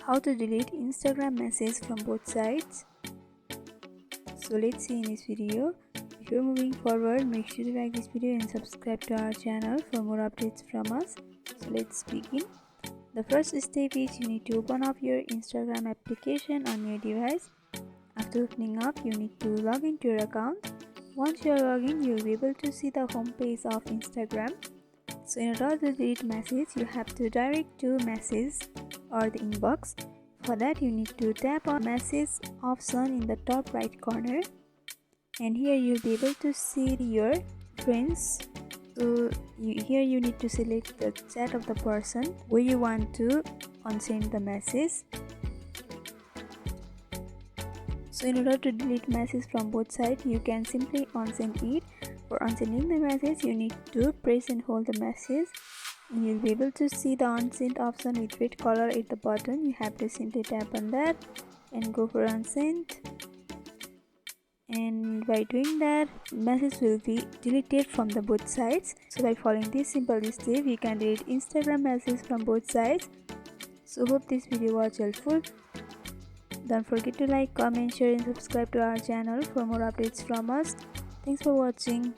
How to delete Instagram message from both sides. So let's see in this video. Before moving forward, make sure to like this video and subscribe to our channel for more updates from us. So let's begin. The first step is you need to open up your Instagram application on your device. After opening up, you need to log into your account. Once you are logged in, you will be able to see the home page of Instagram. So in order to delete message, you have to direct to message or the inbox. For that, you need to tap on message option in the top right corner, and here you'll be able to see your friends. So here you need to select the chat of the person where you want to unsend the message. So in order to delete message from both sides, you can simply unsend it. For unsending the message, you need to press and hold the message, and you'll be able to see the unsend option with red color at the bottom. You have to simply tap on that and go for unsend. And by doing that, message will be deleted from the both sides. So by following this simple step, you can delete Instagram message from both sides. So hope this video was helpful. Don't forget to like, comment, share and subscribe to our channel for more updates from us. Thanks for watching.